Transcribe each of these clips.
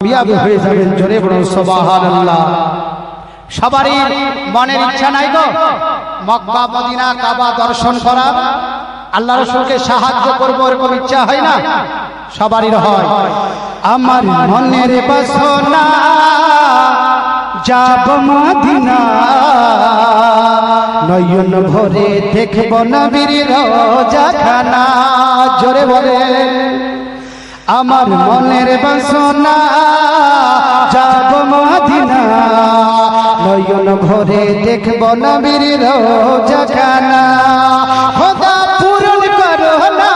কামিয়াবি হয়ে যাবেন। জোরে বলুন সুবহানাল্লাহ। সবারই মনের ইচ্ছা নাই গো মক্কা মদিনা কাবা দর্শন করার, আল্লাহ রাসূলকে সাহায্য করব এরকম ইচ্ছা হয় না? সবারই হয়। আমার মনের বাসনা যাব মদিনা, নয়ন ভরে দেখব নবীর রওজাখানা। জোরে বলে আমার মনের বাসনা যাব মদিনা, নয়ন ভরে দেখব নবীর রওজাখানা। খোদা পূরণ করো না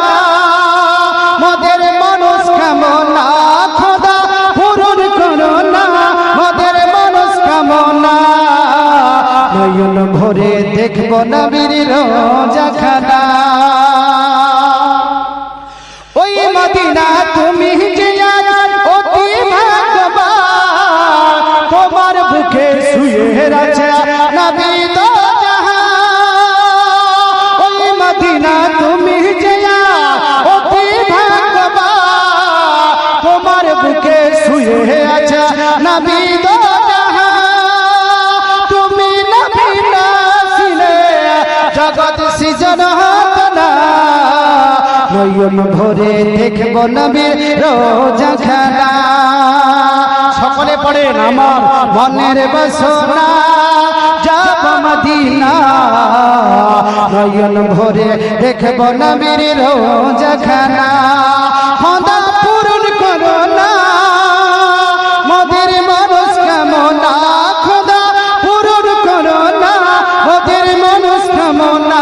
মোদের মনস্কামনা, খোদা পূরণ করো না মোদের মনস্কামনা, নয়ন ভরে দেখব নবীর রওজাখানা। ওই মদিনা তুমি যে অতি ভাগ্যবান, তোমার বুকে শুয়ে আছে নবী দো জাহান। ওই মদিনা তুমি যে অতি ভাগ্যবান, তোমার বুকে শুয়ে আছে নবী দো জাহান। তুমি নবী না ছিলে জগৎ সৃজন হতো না, নয়ন ভরে দেখব নবীর রওজাখানা। সকলে পড়েন আমার মনের বাসনা যাব মদিনা, নয়ন ভরে দেখব নবীর রওজাখানা। খোদা পূরণ করো না মোদের মনস্কামনা, খোদা পূরণ করো না মোদের মনস্কামনা,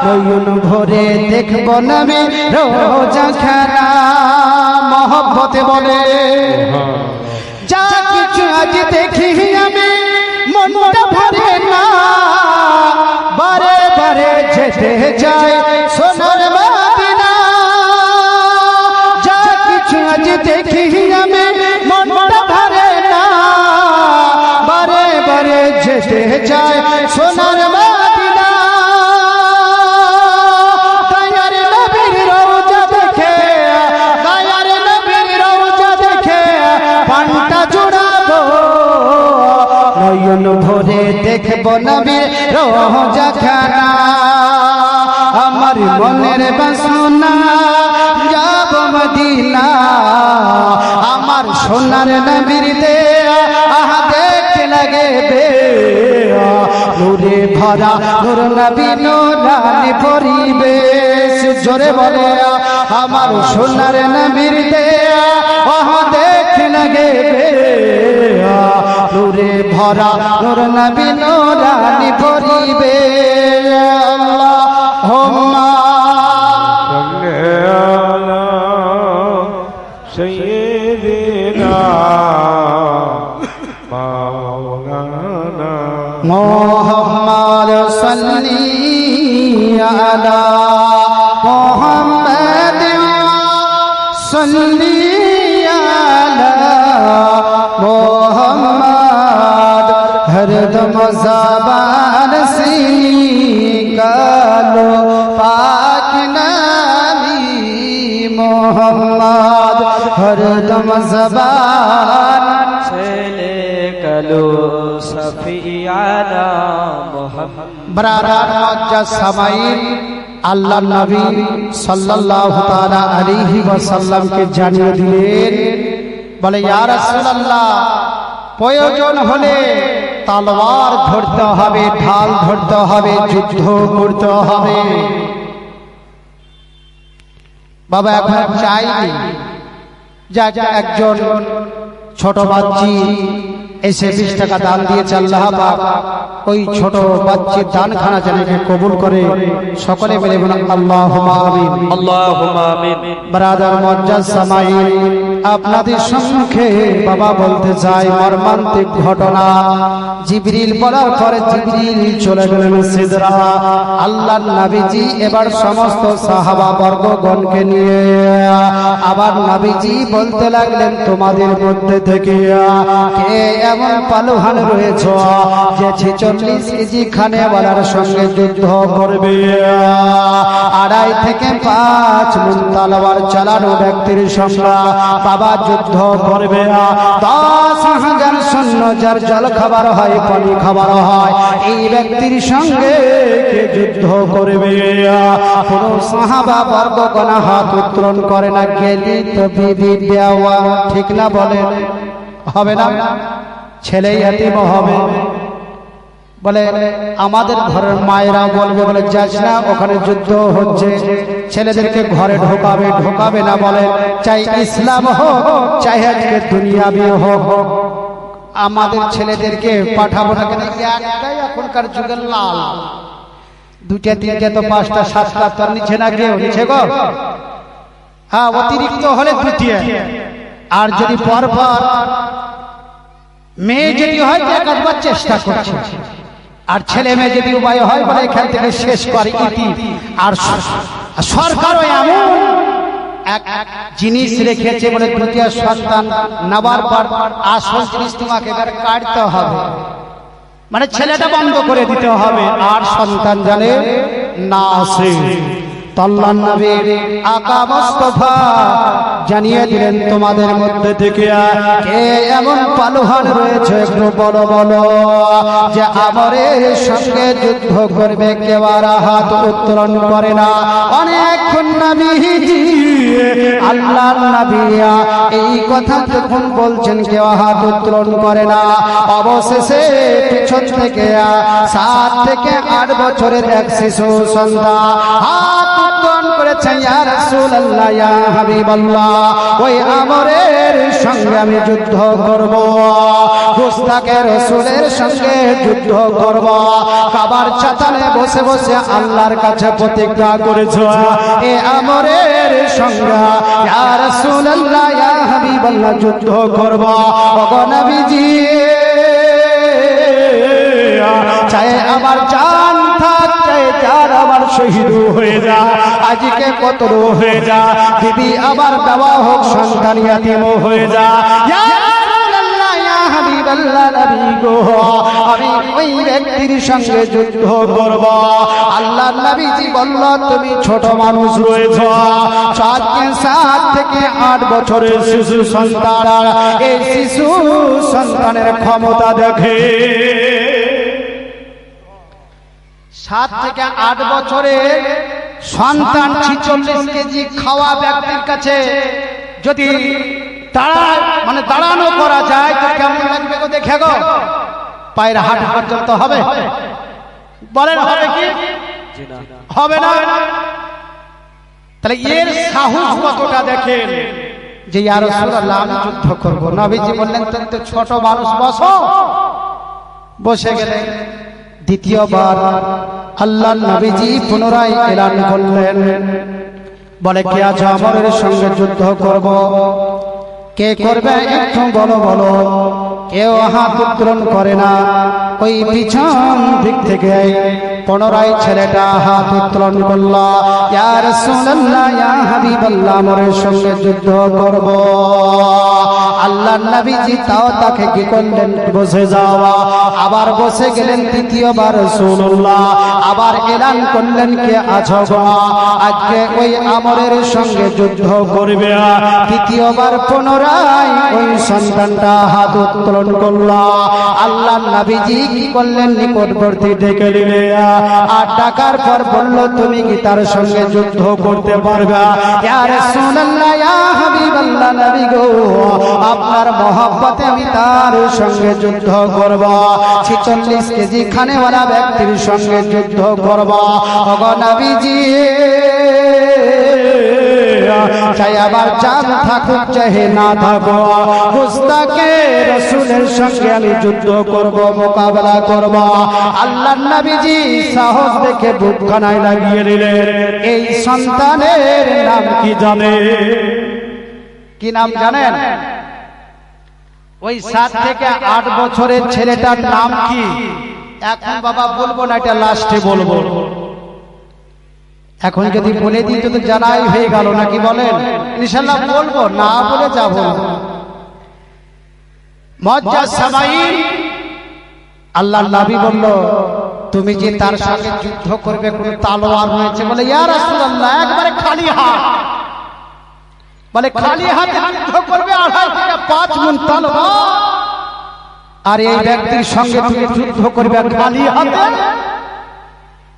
নয়ন ভরে দেখব নবীর রওজাখানা। মহব্বতে বলে যা কিছু আজ দেখি আমি মনটা ভরে না, বারে বারে যেতে চাই সোনার মদিনা। যা কিছু আজ দেখি আমি মনটা ভরে না, বারে বারে যেতে চাই সোনার মদিনা। দয়ার নবীর রওজা দেখে, দয়ার নবীর রওজা দেখে পানটা জোড়াবো, নয়ন ভরে দেখব নবীর রওজাখানা। আমার মনের বাসনা যাব মদিনা, আমার সোনার নবীর দেয়া আহা দেখতে লাগে বেয়া, নূরে ভরা নূর নবী নূরানি পরিবেশ। জোরে বলে আমার সোনার নবীর দেয়া আহা দেখতে লাগে বেয়া, নূরে ভরা নূর নবী নূরানি পরিবেশ। আল্লাহুম্মা سيدنا مولانا محمد صلی علی محمد صلی علی محمد ہر دم زبان سے نکالو پاک نبی محمد، ہر دم زبان سے نکالو সফিয়ানা মুহাম্মদ। বরাবর মুআজ্জাজ সামাঈন আল্লাহ নবী সাল্লাল্লাহু তাআলা আলাইহি ওয়াসাল্লামকে জানিয়ে দিলেন, বলে ইয়া রাসূলুল্লাহ প্রয়োজন হলে তলোয়ার ধরতে হবে, ঢাল ধরতে হবে, যুদ্ধ করতে হবে। বাবা এখন চাইনি যে একজন ছোট বাচ্চি এসে 20 টাকা দান দিয়েছে, আল্লাহ পাক ওই ছোট বাচ্চির দানখানা যেন কবুল করে। সকলে মিলে বলুন আল্লাহুম্মা আমিন, আল্লাহুম্মা আমিন। ব্রাদার মুআজ্জাজ সামাঈন আপনাদের সম্মুখে বাবা বলতে চাই মর্মান্তিক ঘটনা। জিবরিল বলার পরে জিবরিল চলে গেলেন সিদরা। আল্লাহর নবীজি এবার সমস্ত সাহাবা বর্গগণকে নিয়ে আবার নবীজি বলতে লাগলেন, তোমাদের মধ্যে থেকে কে এমন পালোহান রয়েছে যে 46 কেজি খানেওয়ালার সঙ্গে যুদ্ধ করবে? 2.5 থেকে 5 মণ তলোয়ার চালানো ব্যক্তির সংখ্যা বাবা যুদ্ধ করবে 10,000 সৈন্য যার জল খাবার হয় পানি খাবার হয় এই ব্যক্তির সঙ্গে কে যুদ্ধ করবে কোন সাহাবা বর্গগণ হাত উত্তোলন করে না গেলি তো বিবি দেওয়া ঠিক না বলেন হবে না ছেলে ইয়াতিম হবে বলে আমাদের ঘরের মায়েরা বলবে বলে যাস না ওখানে যুদ্ধ হচ্ছে ছেলেদেরকে ঘরে ঢোকাবে না বলে চাই ইসলাম হোক চাই আজকে দুনিয়াবি হোক আমাদের ছেলেদেরকে পাঠাবো না কেন একটাই এখনকার যুগের লাল দুইটা তিনটা তো পাঁচটা সাতটা তার নিচে না কেউ নিচে গো হ্যাঁ অতিরিক্ত হলে দুটিয়া আর যদি পরপর মেয়ে যদি হয় তো একবার চেষ্টা করছে আর ছেলে মেয়ে যদি উপায় হয় বলে এখান থেকে শেষ করে ইতি আর সরকারও এমন এক জিনিস রেখেছে বলে দ্বিতীয় সন্তান নেবার পর আসল জিনিস তোমাকে এবার কাটতে হবে মানে ছেলেটা বন্ধ করে দিতে হবে আর সন্তান জানে না আসে তল্লান নবী আকা মুস্তাফা জানিয়ে দিলেন তোমাদের মধ্যে থেকে কে এমন পালোহান রয়েছে একটু বলো বলো যে আমরের সঙ্গে যুদ্ধ করবে কেউ আর হাত উত্তোলন করে না অনেকক্ষণ নবীজি আল্লাহর নবী এই কথা যখন বলছেন কেউ হাত উত্তোলন করে না অবশেষে পিছন থেকে 7 থেকে 8 বছরের এক শিশু সন্তান হাত উত্তোলন করেছে ইয়া রাসূলুল্লাহ ইয়া হাবিবাল্লাহ ওই আমরের সঙ্গে আমি যুদ্ধ করব গোস্তাকে রাসূলের সঙ্গে যুদ্ধ করব কাবার চাতালে বসে বসে আল্লাহর কাছে প্রতিজ্ঞা করেছে এ আমরের সঙ্গে ইয়া রাসূলুল্লাহ ইয়া হাবিবাল্লাহ যুদ্ধ করব ওগো নবীজি চাই আমার জান থাক চাই যার আমার শহীদ হয়ে যা আজকে কতর হয়ে যা বিবি আবার দেওয়া হোক সন্তান ইয়াতিম হয়ে যা আমি ওই ব্যক্তির সঙ্গে যুদ্ধ করব আল্লাহ নবীজি বলল তুমি ছোট মানুষ রয়েছ 7 থেকে 8 বছরের শিশু সন্তান এই শিশু সন্তানের ক্ষমতা দেখে 7 থেকে 8 বছরের সন্তান 46 কেজি খাওয়া ব্যক্তির কাছে যদি দাঁড়ানো করা যায় তো কেমন লাগবে গো দেখে গো পায়ের হাট পর্যন্ত হবে বলেন হবে কি হবে না তাহলে এর সাহস কতটা দেখেন যে ইয়া রাসূলুল্লাহ আমি যুদ্ধ করব নবীজি বললেন তুমি তো ছোট মানুষ বসে গেলেন দ্বিতীয়বার আল্লাহর নবীজি পুনরায় এলান করলেন বলে কে আজ আমরের সঙ্গে যুদ্ধ করব কে করবে একটু বলো বলো কেউ হাত উত্তোলন করে না ওই পিছন দিক থেকে পুনরায় ছেলেটা হাত উত্তোলন করল ইয়া রাসূলুল্লাহ ইয়া হাবিবাল্লাহ আমরের সঙ্গে যুদ্ধ করব আল্লাহর নবীজি তাও তাকে কি করলেন বসে যাওয়া আবার বসে গেলেন তৃতীয়বার রাসূলুল্লাহ আবার এলান করলেন কে আছো গো আজকে ওই আমরের সঙ্গে যুদ্ধ করবে তৃতীয়বার পুনরায় ওই সন্তানটা হাত উত্তোলন করল আল্লাহর নবীজি কি করলেন নিকটবর্তী ডেকে নিলে আর টাকার পর বলল তুমি কি তার সঙ্গে যুদ্ধ করতে পারবে ইয়া রাসূলুল্লাহ ইয়া হাবিবাল্লাহ নবী গো আপনার মহব্বতে আমি তার সঙ্গে যুদ্ধ করব 46 কেজি খানেওয়ালা ব্যক্তির সঙ্গে যুদ্ধ করব ওগো নবীজি চাই আবার জান থাকুক চাহে না থাকো মুস্তাকে রাসূলের সঙ্গে আমি যুদ্ধ করব মোকাবেলা করব আল্লাহর নবীজি সাহস দেখে বুকখানায় লাগিয়ে নিলেন এই সন্তানের নাম কি জানে কি নাম জানেন ওই 7 থেকে 8 বছরের ছেলেটার নাম কি এখন বাবা বলবো না এটা লাস্টে বলবো এখন যদি বলে দিই তো জানাই হয়ে গেল নাকি বলেন ইনশাআল্লাহ বলবো না বলে যাব মুআজ্জাজ সামাঈন আল্লাহর নবী বলল তুমি যে তার সঙ্গে যুদ্ধ করবে কোন তলোয়ার রয়েছে বলে ইয়া রাসূলুল্লাহ একবারে খালি হাত বলে খালি হাতে যুদ্ধ করবে 2.5 থেকে 5 মণ তলোয়ার, আর এই ব্যক্তির সঙ্গে তুমি যুদ্ধ করবে খালি হাতে।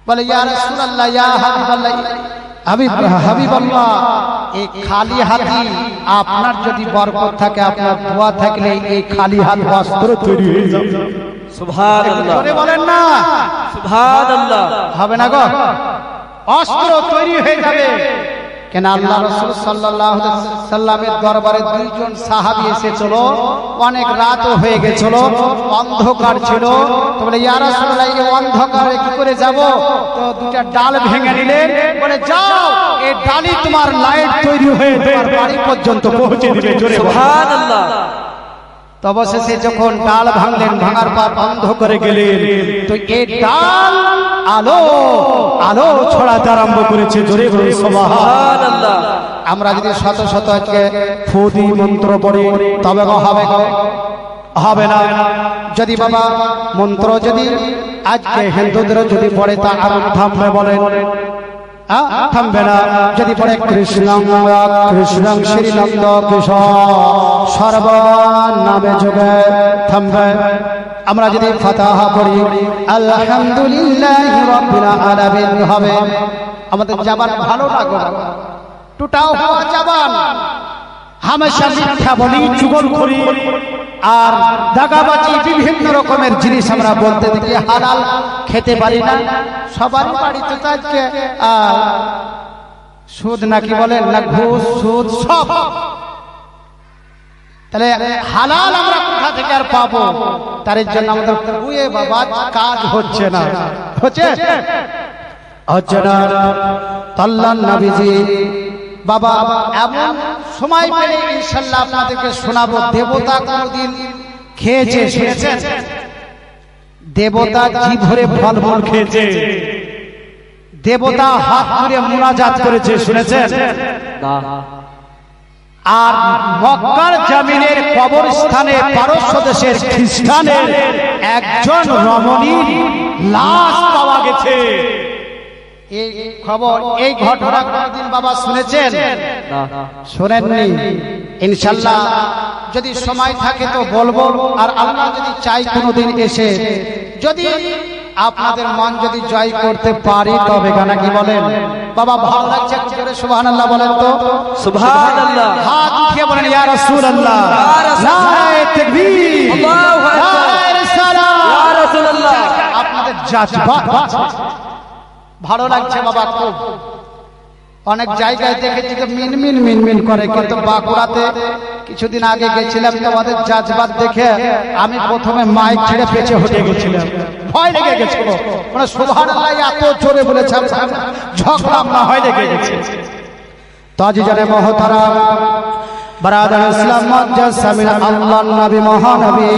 বলে ইয়া রাসূলুল্লাহ, ইয়া হাবিবাল্লাহ, হাবিবাল্লাহ, এই খালি হাতি আপনার যদি বরকত থাকে, আপনার দোয়া থাকলে এই খালি হাত অস্ত্র তৈরি হয়ে যাবে। সুবহানাল্লাহ, জোরে বলেন না সুবহানাল্লাহ। হবে না গো, অস্ত্র তৈরি হয়ে যাবে। কেন আল্লাহ রাসূল সাল্লাল্লাহু আলাইহি সাল্লামের দরবারে দুইজন সাহাবী এসেছিল, অনেক রাতও হয়ে গেছিল, অন্ধকার ছিল। তো বলে ইয়া রাসূলুল্লাহ, এই অন্ধকারে কি করে যাব? তো দুটা ডাল ভেঙে নিলেন, বলে যাও এই ডালই তোমার লাইট তৈরি হয়ে তোমার বাড়ি পর্যন্ত পৌঁছে দিবে। জোরে সুবহানাল্লাহ। তো অবশেষে যখন ডাল ভাঙলেন, ভাঙার পর বন্ধ করে গেলেন, তো এই ডাল আলো আলো ছড়াতে আরম্ভ করেছে। জোরে বলুন সুবহানাল্লাহ। আমরা যদি শত শত আজকে ফুদি মন্ত্র পড়ি তবে হবে হবে না। যদি বাবা মন্ত্র যদি আজকে হিন্দুদের যদি পড়ে তা আর থামবে বলেন? থামবে না। যদি পড়ে কৃষ্ণং কৃষ্ণং শ্রীনন্দ কৃষ্ণ সর্বনামে যোগে থামবে। আমরা যদি ফাতিহা পড়ি আলহামদুলিল্লাহি রাব্বিল আলামিন হবে। আমাদের জবান ভালো লাগবে, টুটাও হওয়া জবান। হামেশা মিথ্যা বলি, চুগলখড়ি আর দাগাবাজি বিভিন্ন রকমের জিনিস আমরা বলতে দেখি, হালাল খেতে পারি না। সবার বাড়িতে তো আজকে সুদ নাকি বলেন না, ঘুষ সুদ সব। তাহলে হালাল আমরা কোথা থেকে আর পাবো? তার জন্য আমাদের কুয়ে বাবা কাজ হচ্ছে না, হচ্ছে না। আল্লাহর নবীজি বাবা এমন সময় পেলে ইনশাআল্লাহ আপনাদেরকে শোনাবো। দেবতা কোনদিন খেয়েছে শুনেছেন? দেবতা জি ভরে ফল ফল খেয়েছে, দেবতা হাত ধরে মুনাজাত করেছে শুনেছেন? না। আর মক্কার জমিনের কবরস্থানে পারস্য দেশের খ্রিস্টানের একজন রমণীর লাশ পাওয়া গেছে। এই খবর, এই ঘটনা কোনদিন বাবা শুনেছেন? না। শোনেননি? ইনশাআল্লাহ যদি সময় থাকে তো বলবো, আর আল্লাহ যদি চাই কোনদিন এসে যদি আপনাদের মন যদি জয় করতে পারি তবে গানা কি বলেন? বাবা ভালো লাগছে একটু জোরে সুবহানাল্লাহ বলেন তো। সুবহানাল্লাহ। হাত উঠিয়ে বলেন ইয়া রাসূলুল্লাহ, নারে তাকবীর, আল্লাহু আকবার, নারে রিসালাত, ইয়া রাসূলুল্লাহ। আপনাদের জাজবা ভালো লাগছে বাবা খুব। অনেক জায়গায় দেখেছি তো মিনমিন মিনমিন করে, কিন্তু বাঁকুড়াতে কিছুদিন আগে গেছিলাম, তো আমাদের জাজবাত দেখে আমি প্রথমে মাইক ছেড়ে পেছে হটে গেছিলাম, ভয় লেগে গেছিল। মানে সুবহানাল্লাহ এত জোরে বলেছেন, ঝগড়া না হয় লেগে গেছে। তো আজি জানে মহতারাম বারাদার ইসলাম মুজাসসামিল আল্লাহর নবী মহানবী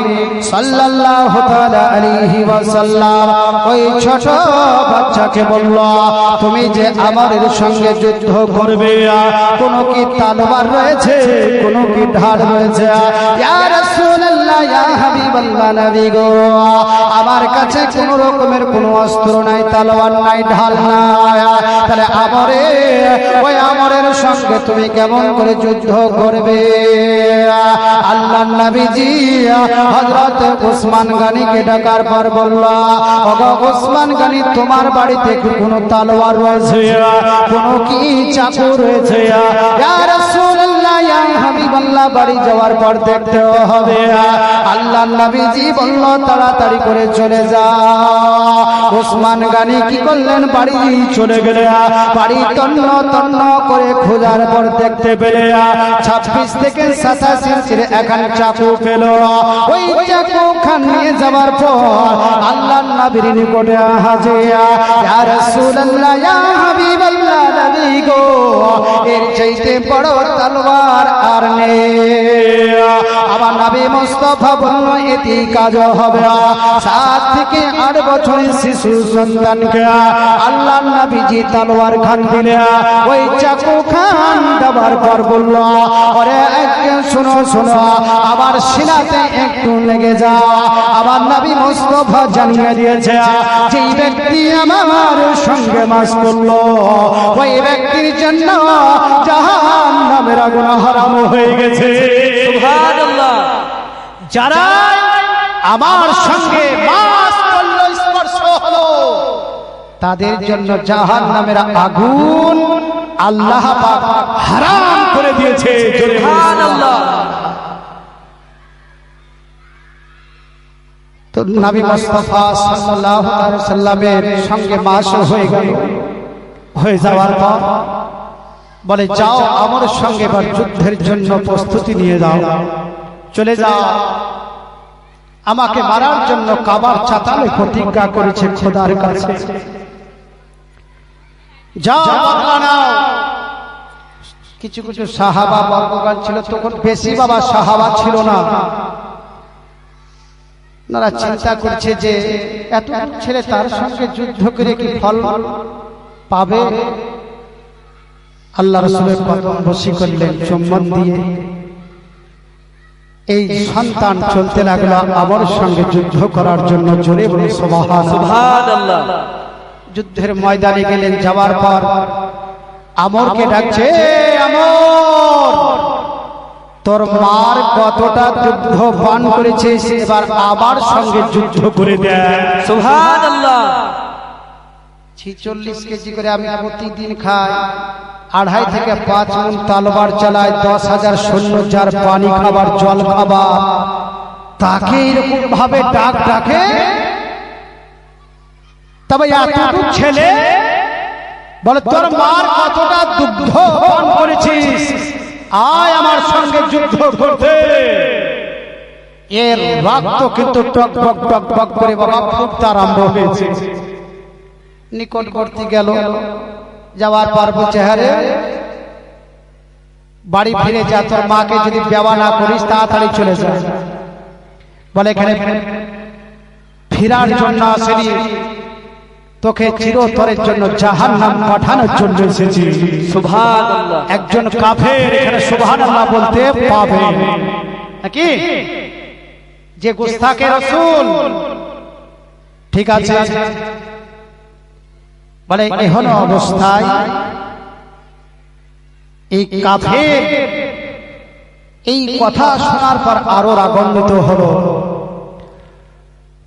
সাল্লাল্লাহু তাআলা আলাইহি ওয়াসাল্লাম ওই ছোট বাচ্চাকে বলল, তুমি যে আমার সঙ্গে যুদ্ধ করবে, কোন কি তলোয়ার রয়েছে, কোন কি ঢাল রয়েছে? ইয়া রাসূলুল্লাহ, ইয়া হাবিবাল্লাহ নবী গো, আমার কাছে কোন রকমের কোন অস্ত্র নাই, তলোয়ার নাই, ঢাল নাই। তাহলে আমরে, ওই আমরের সঙ্গে তুমি কেমন করে যুদ্ধ করবে? আল্লাহর নবীজি হযরত ওসমান গনিকে ডাকার পর বলল, ওগো ওসমান গনি, তোমার বাড়িতে কি কোনো তলোয়ার রয়েছে, কোনো কি চাকু রয়েছে? ইয়া রাসূলুল্লাহ, ইয়া হাবিবাল্লাহ, বাড়ি যাওয়ার পর দেখতে হবে। আল্লাহর নবীজি বলল, তাড়াতাড়ি করে চলে যা। ওসমান গনি কি করলেন? বাড়ি চলে গেলে বাড়ি তন্ন তন্ন করে খোঁজার পর দেখতে পেলে 26 থেকে 87 ইঞ্চির এখন চাকু পেল। ওই চাকু খান নিয়ে যাওয়ার পর আল্লাহর নবীর নিকটে হাজির। ইয়া রাসূলুল্লাহ, ইয়া হাবিবাল্লাহ নবী গো, এর চাইতে বড় তলোয়ার আর কারণে আমার নবী মুস্তাফা বলল এতে কাজ হবে না। 7 থেকে 8 বছরের শিশু সন্তানকে আল্লাহর নবীজি তলোয়ার খান দিলে ওই চাকু খান দেওয়ার পর বলল ওরে শোনো শোনো আমার সিনাতে একটু লেগে যা। আমার নবী মুস্তাফা জানিয়ে দিয়েছে যেই ব্যক্তি আমার সঙ্গে মাস করলো ওই ব্যক্তির জন্য জাহান্নামের আগুন হারাম হয়ে গেছে। সুবহানাল্লাহ। যারা আমার সঙ্গে মাস করলো স্পর্শ হলো তাদের জন্য জাহান্নামের আগুন আল্লাহ পাক হারাম করে দিয়েছে। সুবহানাল্লাহ। তো নবী মুস্তাফা সাল্লাল্লাহু আলাইহি সাল্লামের সঙ্গে মাস হয়ে গেল। হয়ে যাওয়ার পর বলে যাও আমার সঙ্গে এবার যুদ্ধের জন্য প্রস্তুতি নিয়ে যাও, চলে যাও। আমাকে মারার জন্য কাবার চাতালে প্রতিজ্ঞা করেছে খোদার কাছে। যাও বদলা নাও। কিছু কিছু সাহাবা বর্গগান ছিল, তখন বেশি বাবা সাহাবা ছিল না। ওনারা চিন্তা করছে যে এত ছেলে তার সঙ্গে যুদ্ধ করে কি ফল পাবে। আল্লাহ রাসূলের কদম বসি করলেন চুম্বন দিয়ে। এই সন্তান চলতে লাগলো আমার সঙ্গে যুদ্ধ করার জন্য। জোরে বলে সুবহানাল্লাহ। সুবহানাল্লাহ। যুদ্ধের ময়দানে গেলেন। যাওয়ার পর আমরকে ডাকছে, আমর তোর মার কতটা যুদ্ধ পান করেছিস, এবার আমার সঙ্গে যুদ্ধ করে দেয়। সুবহানাল্লাহ। 46 কেজি করে আমি প্রতিদিন খাই, 2.5 থেকে 5 মণ তলোয়ার চালাই, 10,000 সৈন্য যার পানি খাবার জল খাবার, তাকে এরকম ভাবে ডাকে। তবে এতটুকু ছেলে বলে তোর মার কতটা দুগ্ধ পান করেছিস, আয় আমার সঙ্গে যুদ্ধ করতে। এর রক্ত কিন্তু টক টক টক টক করে বাবা ফুটতে আরম্ভ হয়েছে। নিকটবর্তী গেল। যাওয়ার পর বলছে হ্যাঁ রে বাড়ি ফিরে যা, তোর মাকে যদি বেওয়া না করিস তাড়াতাড়ি চলে যা। বলে এখানে ফিরার জন্য আসেনি, তোকে চিরতরের জন্য জাহান্নাম পাঠানোর জন্য এসেছি। সুবহানাল্লাহ। একজন কাফের এখানে সুবহানাল্লাহ বলতে পাবে নাকি? যে গুস্তাখে রাসূল। ঠিক আছে, বলে এহন অবস্থায় এই কাফের এই কথা শোনার পর আরো রাগান্বিত হলো।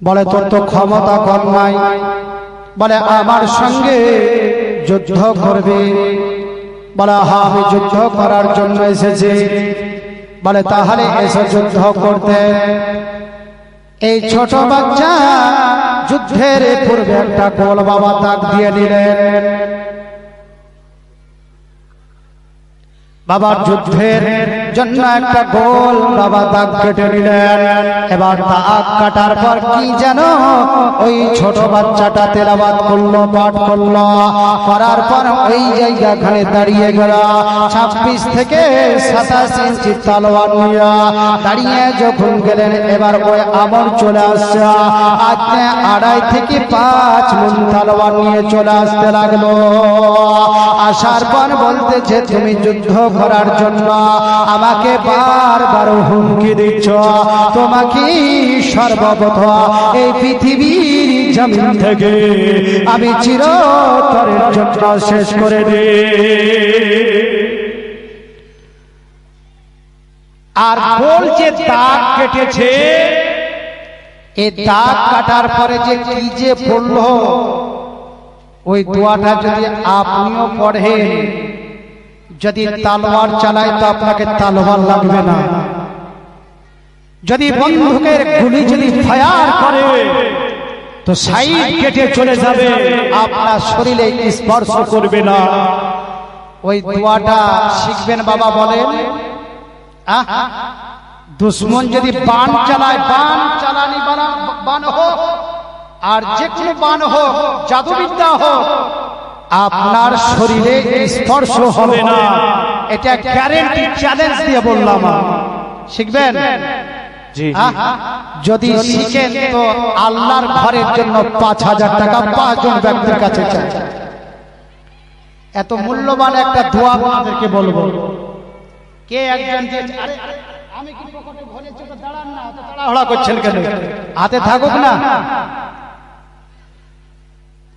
বলে তোর তো ক্ষমতা কম নাই, বলে আমার সঙ্গে যুদ্ধ করবে। বলে হ্যাঁ আমি যুদ্ধ করার জন্য এসেছি। বলে তাহলে এসে যুদ্ধ করতে। এই ছোট বাচ্চা যুদ্ধের পূর্বে একটা গোল বাবা দাগ দিয়ে নিলেন। বাবার যুদ্ধের জন্য একটা গোল বাবা দাগ কেটে নিলেন। এবার দাগ কাটার পর কি যেন ওই ছোট বাচ্চাটা তেলাওয়াত করলো, পাঠ করলো। করার পর ওই জায়গাখানে দাঁড়িয়ে গেল। 26 থেকে 27 ইঞ্চি তলোয়ার নিয়ে দাঁড়িয়ে যখন গেলেন, এবার ওই আমর চলে আসছে। আজকে 2.5 থেকে 5 মণ তলোয়ার নিয়ে চলে আসতে লাগলো। আসার পর বলতেছে তুমি যুদ্ধ করার জন্য আমাকে বারবার হুমকি দিচ্ছ, তোমাকে সর্বপ্রথম এই পৃথিবীর জমিন থেকে আমি চিরতরের জন্য শেষ করে দিই। আর গোল যে দাগ কেটেছে, এই দাগ কাটার পরে যে কি যে পড়লো, ওই দোয়াটা যদি আপনিও পড়েন, যদি তলোয়ার চালায় তো আপনাকে তলোয়ার লাগবে না। যদি বন্দুকের গুলি যদি ফায়ার করে তো সাইড কেটে চলে যাবে, আপনার শরীরে স্পর্শ করবে না। ওই দোয়াটা শিখবেন বাবা। বলেন দুশ্মন যদি বান চালায়, বান চালানি বান হোক আর যে কোনো বান হোক, জাদুবিদ্যা হোক, আপনার শরীরে স্পর্শ হবে না, এটা গ্যারান্টি চ্যালেঞ্জ দিয়ে বললাম। শিখবেন? জি যদি শিখেন তো আল্লাহর ঘরের জন্য 5,000 টাকা 5 জন ব্যক্তির কাছে চাই। এত মূল্যবান একটা দোয়া আপনাদেরকে বলবো। কে একজন যে আরে আমি কি পকেটে ভরে চলে দাঁড়ান না, এত তাড়াহুড়া করছেন কেন? হাতে থাকুক না,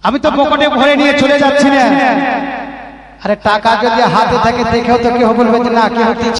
আমি তো পকেটে ভরে নিয়ে চলে যাচ্ছি না। আরে টাকা যদি হাতে থাকে দেখেও তো কেউ বলবে যে না কেউ